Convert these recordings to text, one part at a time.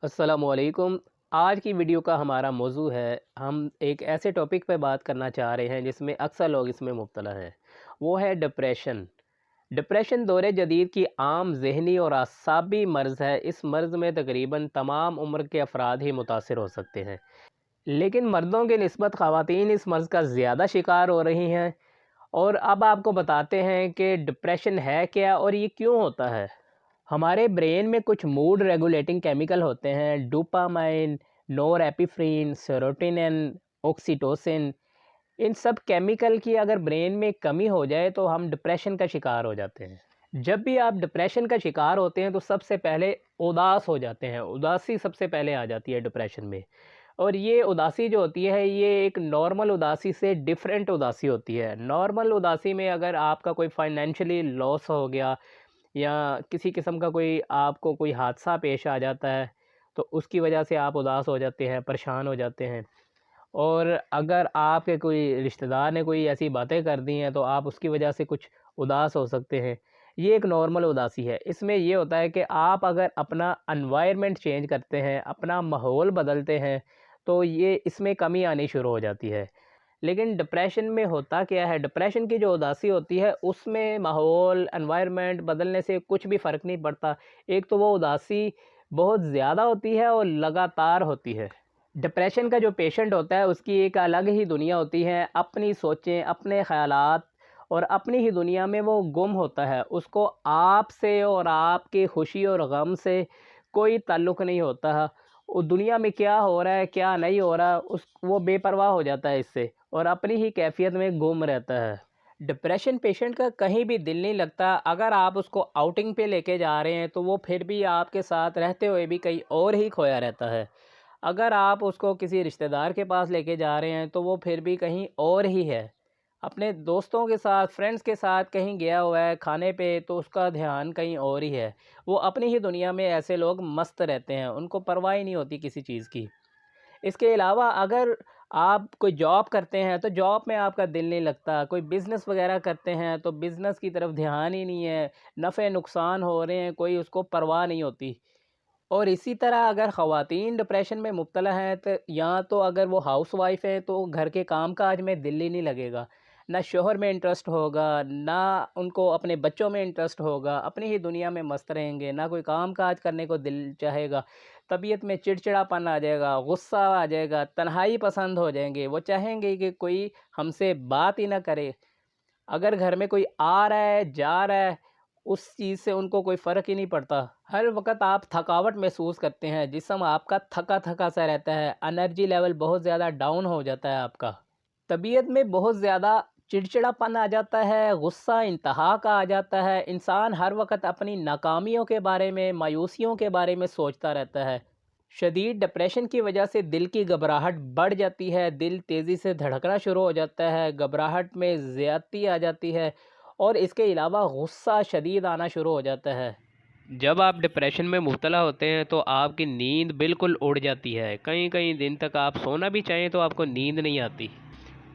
अस्सलामुअलैकुम। आज की वीडियो का हमारा मौजू है, हम एक ऐसे टॉपिक पे बात करना चाह रहे हैं जिसमें अक्सर लोग इसमें मुब्तला हैं। वो है डिप्रेशन। डिप्रेशन दौर जदीद की आम ज़हनी और असाबी मर्ज़ है। इस मर्ज़ में तकरीबन तमाम उम्र के अफराद ही मुतासिर हो सकते हैं, लेकिन मर्दों के निस्बत ख़वातीन इस मर्ज़ का ज़्यादा शिकार हो रही हैं। और अब आपको बताते हैं कि डिप्रेशन है क्या और ये क्यों होता है। हमारे ब्रेन में कुछ मूड रेगुलेटिंग केमिकल होते हैं, डोपामाइन, नोरेपिफ्रीन, सेरोटोनिन, ऑक्सीटोसिन। इन सब केमिकल की अगर ब्रेन में कमी हो जाए तो हम डिप्रेशन का शिकार हो जाते हैं। जब भी आप डिप्रेशन का शिकार होते हैं तो सबसे पहले उदास हो जाते हैं। उदासी सबसे पहले आ जाती है डिप्रेशन में। और ये उदासी जो होती है ये एक नॉर्मल उदासी से डिफरेंट उदासी होती है। नॉर्मल उदासी में अगर आपका कोई फाइनेंशियली लॉस हो गया या किसी किस्म का कोई आपको कोई हादसा पेश आ जाता है तो उसकी वजह से आप उदास हो जाते हैं, परेशान हो जाते हैं। और अगर आपके कोई रिश्तेदार ने कोई ऐसी बातें कर दी हैं तो आप उसकी वजह से कुछ उदास हो सकते हैं। ये एक नॉर्मल उदासी है। इसमें ये होता है कि आप अगर अपना एनवायरनमेंट चेंज करते हैं, अपना माहौल बदलते हैं, तो ये इसमें कमी आनी शुरू हो जाती है। लेकिन डिप्रेशन में होता क्या है, डिप्रेशन की जो उदासी होती है उसमें माहौल एनवायरनमेंट बदलने से कुछ भी फ़र्क नहीं पड़ता। एक तो वो उदासी बहुत ज़्यादा होती है और लगातार होती है। डिप्रेशन का जो पेशेंट होता है उसकी एक अलग ही दुनिया होती है, अपनी सोचें, अपने ख़यालात और अपनी ही दुनिया में वो गुम होता है। उसको आपसे और आपकी खुशी और गम से कोई ताल्लुक़ नहीं होता। वो दुनिया में क्या हो रहा है, क्या नहीं हो रहा, उस वो बेपरवाह हो जाता है इससे और अपनी ही कैफ़ियत में गुम रहता है। डिप्रेशन पेशेंट का कहीं भी दिल नहीं लगता। अगर आप उसको आउटिंग पे लेके जा रहे हैं तो वो फिर भी आपके साथ रहते हुए भी कहीं और ही खोया रहता है। अगर आप उसको किसी रिश्तेदार के पास लेके जा रहे हैं तो वो फिर भी कहीं और ही है। अपने दोस्तों के साथ, फ्रेंड्स के साथ कहीं गया हुआ है खाने पे तो उसका ध्यान कहीं और ही है। वो अपनी ही दुनिया में ऐसे लोग मस्त रहते हैं, उनको परवाह ही नहीं होती किसी चीज़ की। इसके अलावा अगर आप कोई जॉब करते हैं तो जॉब में आपका दिल नहीं लगता, कोई बिज़नेस वगैरह करते हैं तो बिज़नेस की तरफ ध्यान ही नहीं है, नफ़े नुकसान हो रहे हैं, कोई उसको परवाह नहीं होती। और इसी तरह अगर ख़वातीन डिप्रेशन में मुब्तला हैं तो या तो अगर वो हाउसवाइफ़ हैं तो घर के काम-काज में दिल ही नहीं लगेगा। ना शौहर में इंटरेस्ट होगा, ना उनको अपने बच्चों में इंटरेस्ट होगा, अपनी ही दुनिया में मस्त रहेंगे, ना कोई काम-काज करने को दिल चाहेगा। तबीयत में चिड़चिड़ापन आ जाएगा, गुस्सा आ जाएगा, तन्हाई पसंद हो जाएंगे। वो चाहेंगे कि कोई हमसे बात ही ना करे। अगर घर में कोई आ रहा है, जा रहा है, उस चीज़ से उनको कोई फ़र्क ही नहीं पड़ता। हर वक़्त आप थकावट महसूस करते हैं, जिस्म आपका थका-थका सा रहता है, एनर्जी लेवल बहुत ज़्यादा डाउन हो जाता है आपका। तबीयत में बहुत ज़्यादा चिड़चिड़ापन आ जाता है, गुस्सा इंतहा का आ जाता है। इंसान हर वक़्त अपनी नाकामियों के बारे में, मायूसियों के बारे में सोचता रहता है। शदीद डिप्रेशन की वजह से दिल की घबराहट बढ़ जाती है, दिल तेज़ी से धड़कना शुरू हो जाता है, घबराहट में ज़्यादती आ जाती है और इसके अलावा गुस्सा शदीद आना शुरू हो जाता है। जब आप डिप्रेशन में मुब्तला होते हैं तो आपकी नींद बिल्कुल उड़ जाती है। कई कई दिन तक आप सोना भी चाहें तो आपको नींद नहीं आती।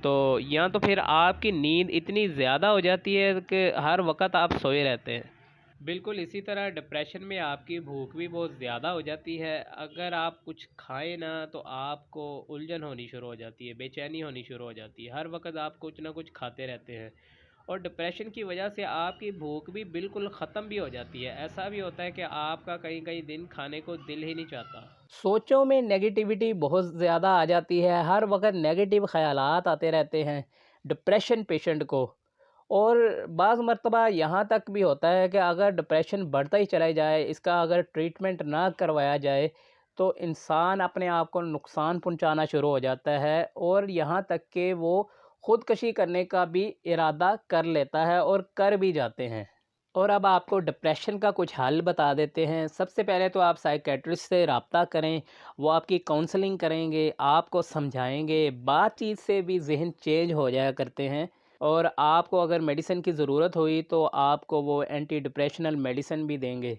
तो या तो फिर आपकी नींद इतनी ज़्यादा हो जाती है कि हर वक्त आप सोए रहते हैं। बिल्कुल इसी तरह डिप्रेशन में आपकी भूख भी बहुत ज़्यादा हो जाती है। अगर आप कुछ खाएं ना तो आपको उलझन होनी शुरू हो जाती है, बेचैनी होनी शुरू हो जाती है। हर वक्त आप कुछ ना कुछ खाते रहते हैं और डिप्रेशन की वजह से आपकी भूख भी बिल्कुल ख़त्म भी हो जाती है। ऐसा भी होता है कि आपका कई कई दिन खाने को दिल ही नहीं चाहता। सोचों में नेगेटिविटी बहुत ज़्यादा आ जाती है, हर वक्त नेगेटिव ख़यालात आते रहते हैं डिप्रेशन पेशेंट को। और बाज़ मर्तबा यहाँ तक भी होता है कि अगर डिप्रेशन बढ़ता ही चला जाए, इसका अगर ट्रीटमेंट ना करवाया जाए तो इंसान अपने आप को नुकसान पहुँचाना शुरू हो जाता है और यहाँ तक कि वो ख़ुदकशी करने का भी इरादा कर लेता है और कर भी जाते हैं। और अब आपको डिप्रेशन का कुछ हल बता देते हैं। सबसे पहले तो आप साइकेट्रिस्ट से रब्ता करें, वो आपकी काउंसलिंग करेंगे, आपको समझाएंगे। बातचीत से भी ज़हन चेंज हो जाया करते हैं। और आपको अगर मेडिसिन की ज़रूरत हुई तो आपको वो एंटी डिप्रेशनल मेडिसिन भी देंगे।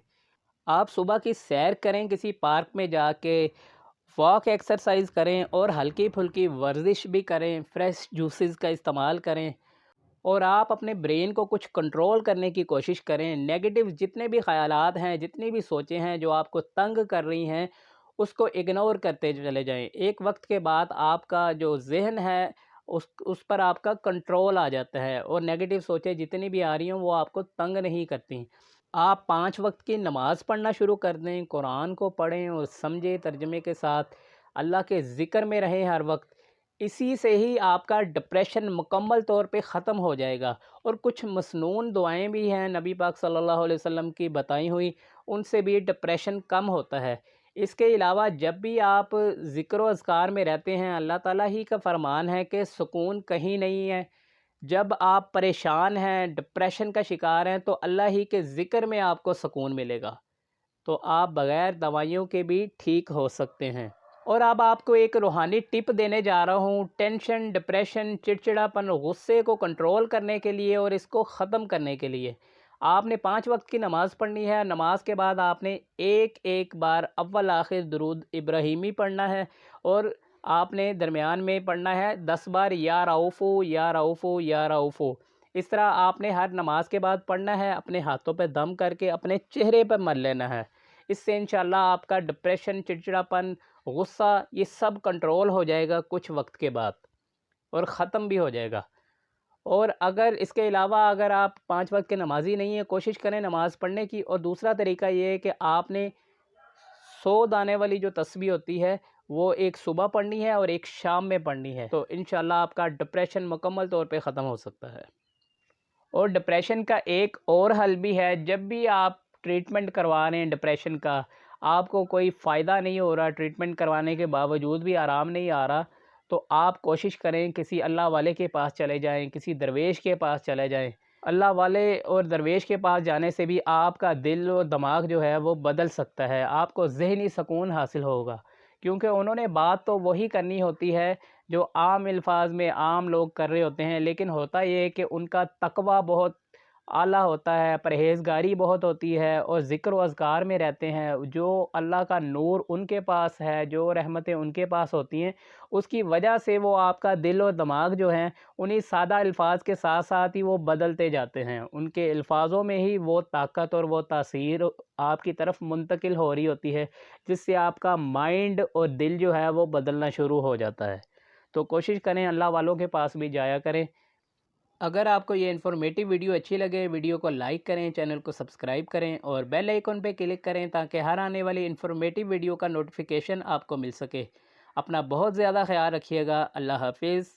आप सुबह की सैर करें, किसी पार्क में जाके वॉक एक्सरसाइज करें और हल्की फुल्की वर्जिश भी करें, फ्रेश जूसेस का इस्तेमाल करें और आप अपने ब्रेन को कुछ कंट्रोल करने की कोशिश करें। नेगेटिव जितने भी ख़यालात हैं, जितनी भी सोचें हैं जो आपको तंग कर रही हैं, اس کو اگنور کرتے چلے جائیں۔ ایک وقت کے بعد آپ کا جو ذہن ہے اس پر آپ کا کنٹرول آ جاتا ہے، اور نیگیٹو سوچیں جتنی بھی آ رہی ہوں وہ آپ کو تنگ نہیں کرتی۔ آپ 5 وقت کی نماز پڑھنا شروع کر دیں، قرآن کو پڑھیں اور سمجھیں ترجمے کے ساتھ، اللہ کے ذکر میں رہیں ہر وقت۔ اسی سے ہی آپ کا ڈپریشن مکمل طور پہ ختم ہو جائے گا۔ اور کچھ مسنون دعائیں بھی ہیں نبی پاک صلی اللہ علیہ وسلم کی بتائی ہوئی، ان سے بھی ڈپریشن کم ہوتا ہے۔ اس کے علاوہ جب بھی آپ ذکر و اذکار میں رہتے ہیں، اللہ تعالیٰ ہی کا فرمان ہے کہ سکون کہیں نہیں ہے۔ جب آپ پریشان ہیں، ڈپریشن کا شکار ہیں، تو اللہ ہی کے ذکر میں آپ کو سکون ملے گا، تو آپ بغیر دوائیوں کے بھی ٹھیک ہو سکتے ہیں۔ اور اب آپ کو ایک روحانی ٹپ دینے جا رہا ہوں، ٹینشن، ڈپریشن، چڑچڑاپن، غصے کو کنٹرول کرنے کے لیے اور اس کو ختم کرنے کے لیے آپ نے 5 وقت کی نماز پڑھنی ہے۔ نماز کے بعد آپ نے ایک بار اول آخر درود ابراہیمی پڑھنا ہے، اور آپ نے درمیان میں پڑھنا ہے 10 بار یا رؤوفو یا رؤوفو یا رؤوفو۔ اس طرح آپ نے ہر نماز کے بعد پڑھنا ہے، اپنے ہاتھوں پہ دم کر کے اپنے چہرے پہ مل لینا ہے۔ اس سے انشاءاللہ آپ کا ڈپریشن، چڑچڑاپن، غصہ، یہ سب کنٹرول ہو جائے گا کچھ وقت کے بعد، اور ختم بھی ہو جائے گا۔ اور اگر اس کے علاوہ اگر آپ 5 وقت کے نمازی نہیں ہیں، کوشش کریں نماز پڑھنے کی۔ اور دوسرا طریقہ یہ ہے کہ آپ نے 100 دانے والی جو تسبیح ہوتی ہے وہ ایک صبح پڑھنی ہے اور ایک شام میں پڑھنی ہے، تو انشاءاللہ آپ کا ڈپریشن مکمل طور پہ ختم ہو سکتا ہے۔ اور ڈپریشن کا ایک اور حل بھی ہے، جب بھی آپ ٹریٹمنٹ کروا رہے ہیں ڈپریشن کا، آپ کو کوئی فائدہ نہیں ہو رہا، ٹریٹمنٹ کروانے کے باوجود بھی آرام نہیں آ رہا، تو آپ کوشش کریں کسی اللہ والے کے پاس چلے جائیں، کسی درویش کے پاس چلے جائیں۔ اللہ والے اور درویش کے پاس جانے سے بھی آپ کا دل و دماغ جو ہے وہ بدل سکتا ہے، آپ کو ذہنی سکون حاصل ہوگا، کیونکہ انہوں نے بات تو وہی کرنی ہوتی ہے جو عام الفاظ میں عام لوگ کر رہے ہوتے ہیں، لیکن ہوتا یہ ہے کہ ان کا تقویٰ بہت اعلیٰ ہوتا ہے، پرہیزگاری بہت ہوتی ہے، اور ذکر و اذکار میں رہتے ہیں۔ جو اللہ کا نور ان کے پاس ہے، جو رحمتیں ان کے پاس ہوتی ہیں، اس کی وجہ سے وہ آپ کا دل و دماغ جو ہیں انہی سادہ الفاظ کے ساتھ ساتھ ہی وہ بدلتے جاتے ہیں، ان کے الفاظوں میں ہی وہ طاقت اور وہ تاثیر آپ کی طرف منتقل ہو رہی ہوتی ہے، جس سے آپ کا مائنڈ اور دل جو ہے وہ بدلنا شروع ہو جاتا ہے۔ تو کوشش کریں اللہ والوں کے پاس بھی جایا کریں۔ اگر آپ کو یہ انفارمیٹیو ویڈیو اچھی لگے، ویڈیو کو لائک کریں، چینل کو سبسکرائب کریں اور بیل آئیکن پہ کلک کریں تاکہ ہر آنے والی انفارمیٹیو ویڈیو کا نوٹیفیکیشن آپ کو مل سکے۔ اپنا بہت زیادہ خیال رکھیے گا۔ اللہ حافظ۔